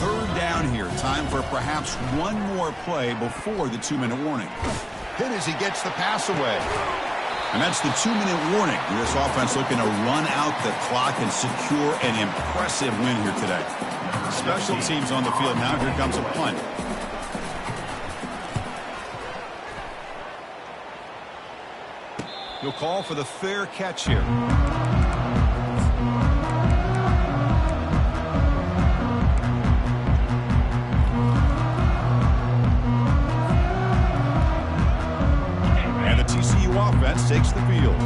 Third down here. Time for perhaps one more play before the 2-minute warning. Hit as he gets the pass away. And that's the 2-minute warning. This offense looking to run out the clock and secure an impressive win here today. Special teams on the field now. Here comes a punt. He'll call for the fair catch here. And the TCU offense takes the field.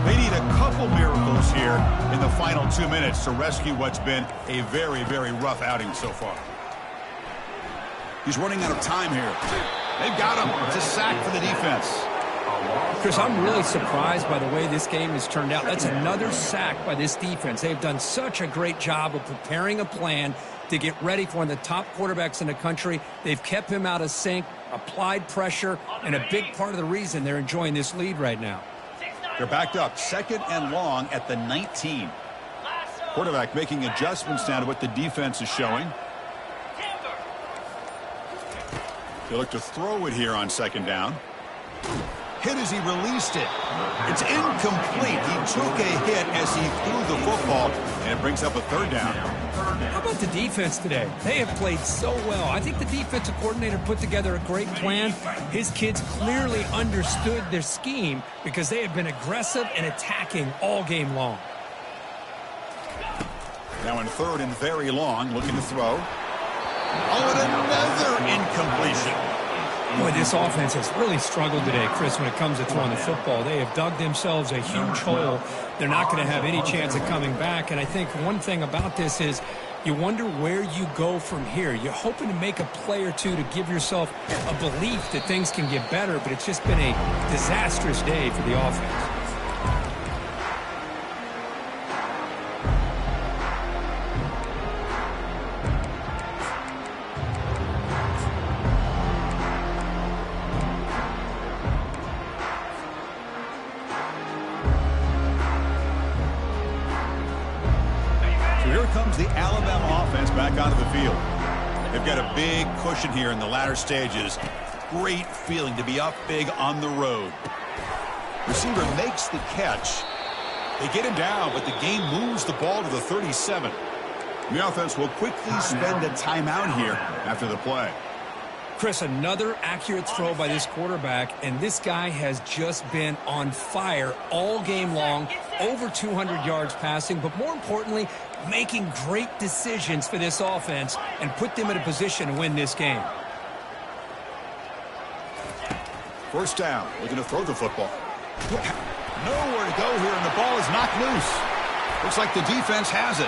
They need a couple miracles here in the the final 2 minutes to rescue what's been a very, very rough outing so far. He's running out of time here. They've got him. It's a sack for the defense. Chris, I'm really surprised by the way this game has turned out. That's another sack by this defense. They've done such a great job of preparing a plan to get ready for one of the top quarterbacks in the country. They've kept him out of sync, applied pressure, and a big part of the reason they're enjoying this lead right now. They're backed up 2nd and long at the 19. Quarterback making adjustments now to what the defense is showing. They look to throw it here on 2nd down. Hit as he released it. It's incomplete. He took a hit as he threw the football, and it brings up a 3rd down. How about the defense today? They have played so well. I think the defensive coordinator put together a great plan. His kids clearly understood their scheme because they have been aggressive and attacking all game long. Now in 3rd and very long, looking to throw. Oh, and another incompletion. Boy, this offense has really struggled today, Chris, when it comes to throwing the football. They have dug themselves a huge hole. They're not going to have any chance of coming back. And I think one thing about this is you wonder where you go from here. You're hoping to make a play or two to give yourself a belief that things can get better, but it's just been a disastrous day for the offense. Comes the Alabama offense back onto the field. They've got a big cushion here in the latter stages. Great feeling to be up big on the road. Receiver makes the catch. They get him down, but the game moves the ball to the 37. The offense will quickly spend a timeout here after the play. Chris, another accurate throw by this quarterback, and this guy has just been on fire all game long, over 200 yards passing, but more importantly, making great decisions for this offense and put them in a position to win this game. 1st down, looking to throw the football. Nowhere to go here, and the ball is knocked loose. Looks like the defense has it.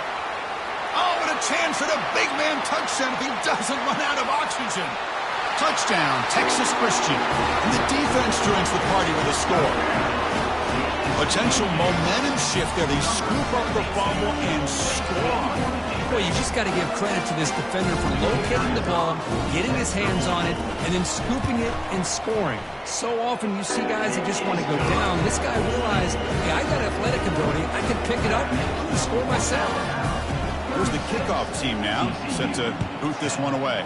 Oh, and a chance at a big man touchdown if he doesn't run out of oxygen. Touchdown, Texas Christian. And the defense joins the party with a score. Potential momentum shift there. They scoop up the fumble and score. Well, you just got to give credit to this defender for locating the ball, getting his hands on it, and then scooping it and scoring. So often you see guys that just want to go down. This guy realized, hey, I got athletic ability. I can pick it up and score myself. Here's the kickoff team now, set to boot this one away.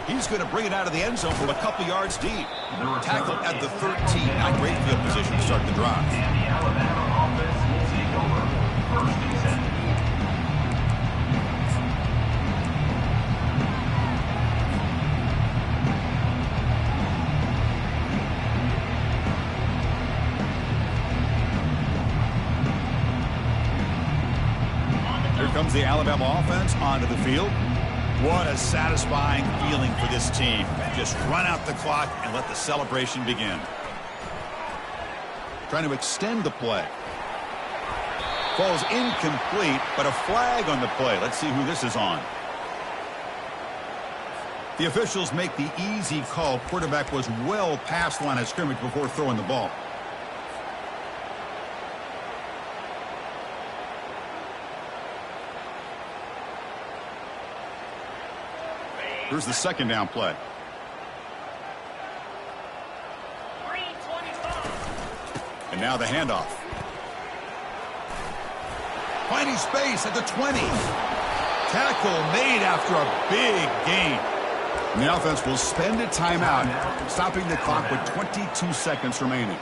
He's going to bring it out of the end zone from a couple yards deep. Tackle at the 13. Not great field position to start the drive. And the Alabama offense will take over 1st and 10. Here comes the Alabama offense onto the field. What a satisfying feeling for this team. Just run out the clock and let the celebration begin. Trying to extend the play. Falls incomplete, but a flag on the play. Let's see who this is on. The officials make the easy call. Quarterback was well past the line of scrimmage before throwing the ball. Here's the 2nd down play. And now the handoff. Finding space at the 20. Tackle made after a big gain. And the offense will spend a timeout, stopping the clock with 22 seconds remaining.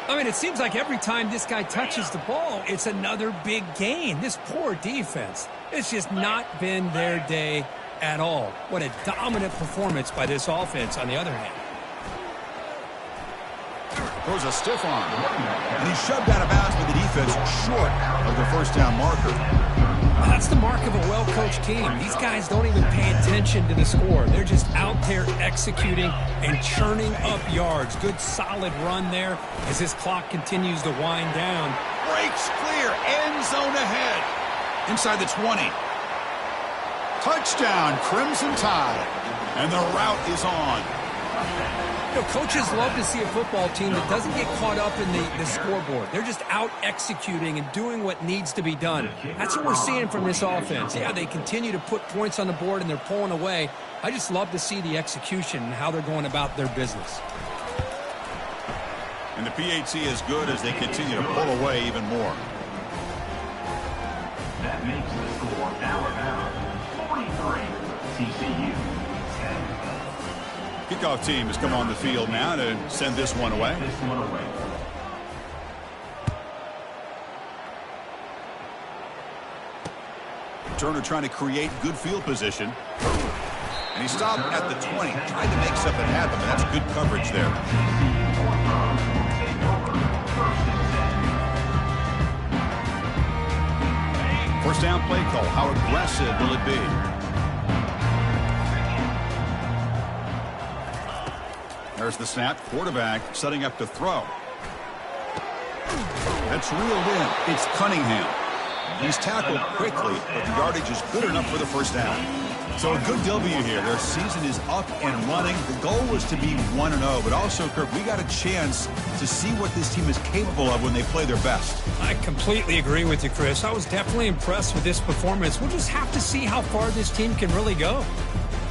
I mean, it seems like every time this guy touches the ball, it's another big gain. This poor defense, it's just not been their day at all. What a dominant performance by this offense on the other hand. Throws a stiff arm. And he's shoved out of bounds by the defense short of the 1st down marker. That's the mark of a well-coached team. These guys don't even pay attention to the score. They're just out there executing and churning up yards. Good, solid run there as this clock continues to wind down. Breaks clear. End zone ahead. Inside the 20. Touchdown, Crimson Tide. And the route is on. You know, coaches love to see a football team that doesn't get caught up in the scoreboard. They're just out executing and doing what needs to be done. That's what we're seeing from this offense. Yeah, they continue to put points on the board and they're pulling away. I just love to see the execution and how they're going about their business. And the PAT is good as they continue to pull away even more. That makes the score Alabama 43, TCU 10. Kickoff team has come on the field now to send this one away. Turner trying to create good field position. And he stopped at the 20, trying to make something happen, but that's good coverage there. First down play call. How aggressive will it be? There's the snap. Quarterback setting up to throw. That's reeled in. It's Cunningham. He's tackled quickly, but the yardage is good enough for the first down. So a good W here. Their season is up and running. The goal was to be 1-0, but also, Kirk, we got a chance to see what this team is capable of when they play their best. I completely agree with you, Chris. I was definitely impressed with this performance. We'll just have to see how far this team can really go.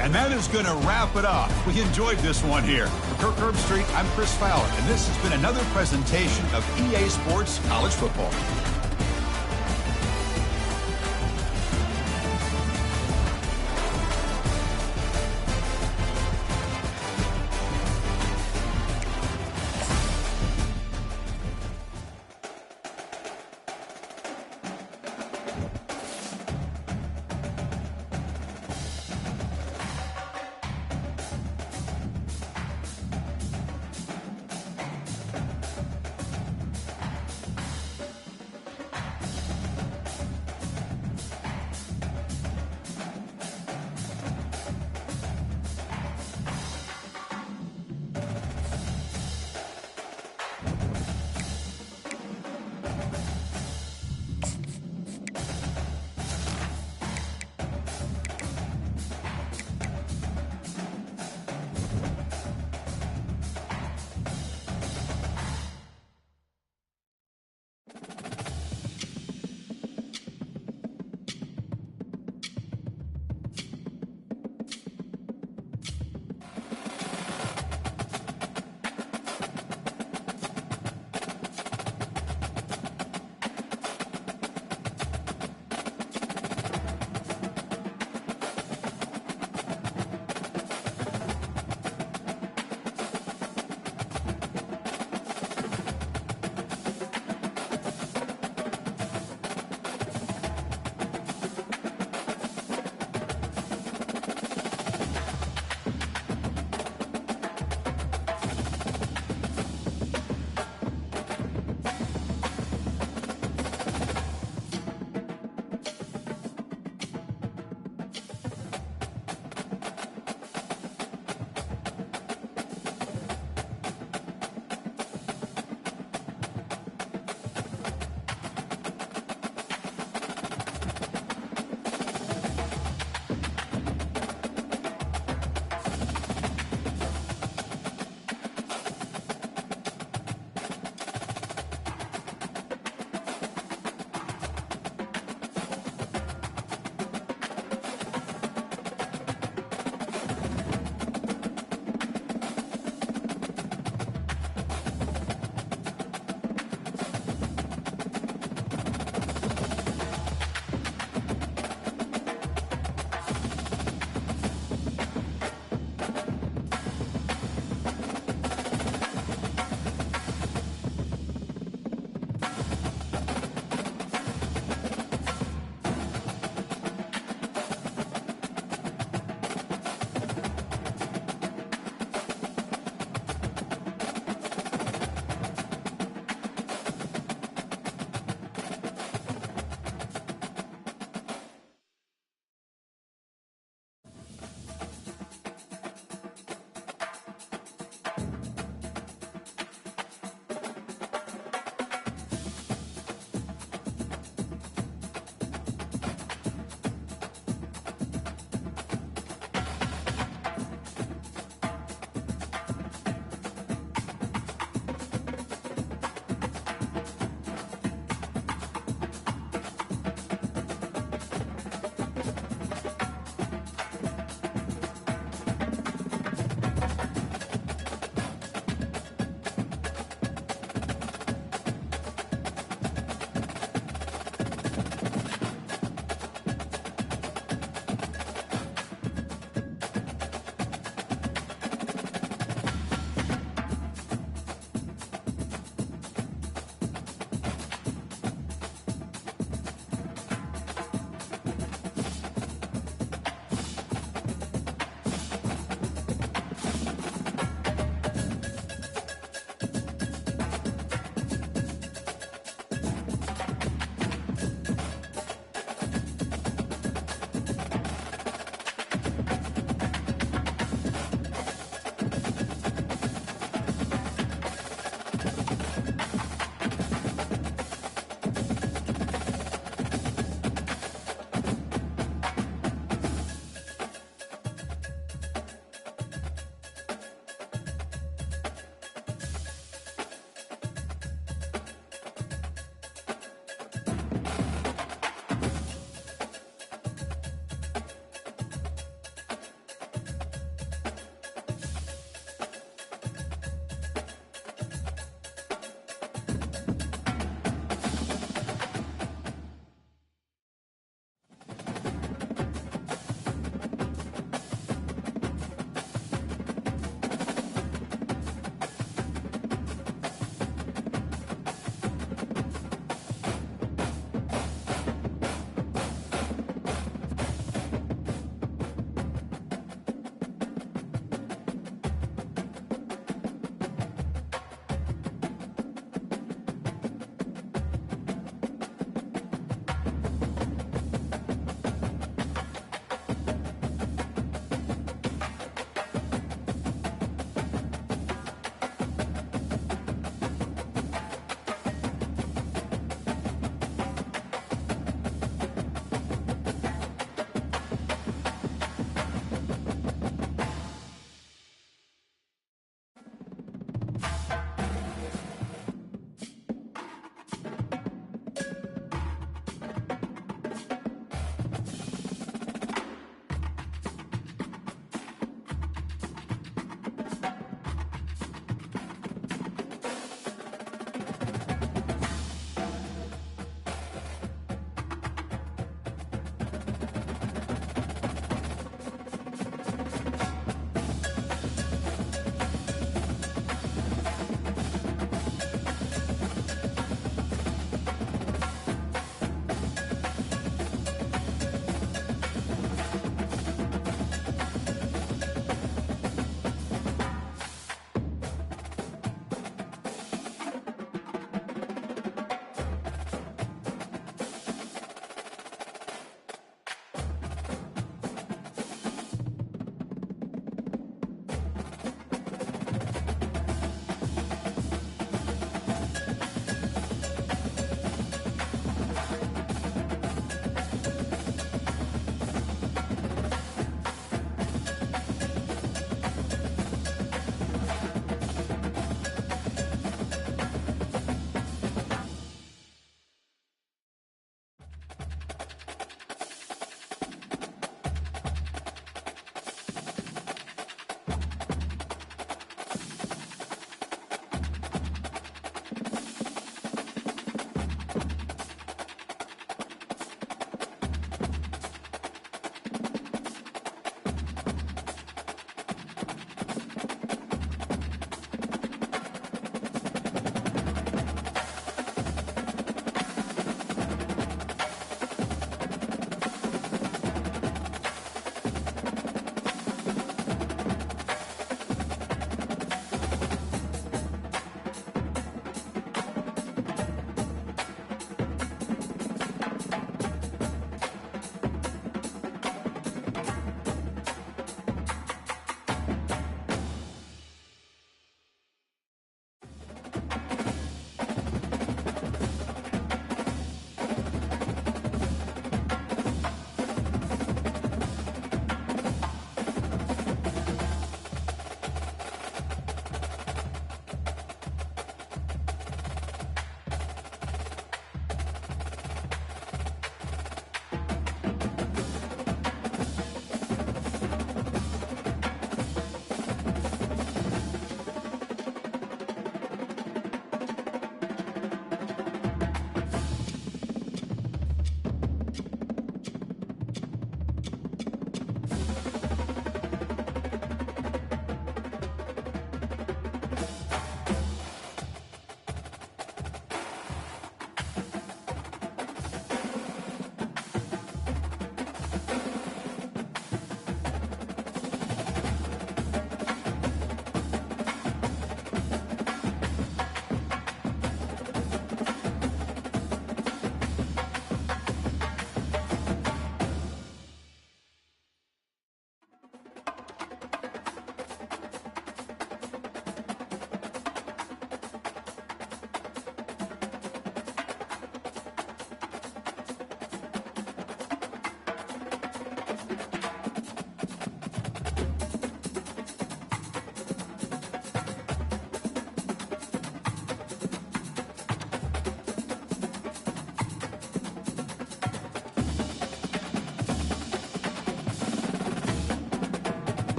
And that is going to wrap it up. We enjoyed this one here. For Kirk Herbstreit, I'm Chris Fowler, and this has been another presentation of EA Sports College Football.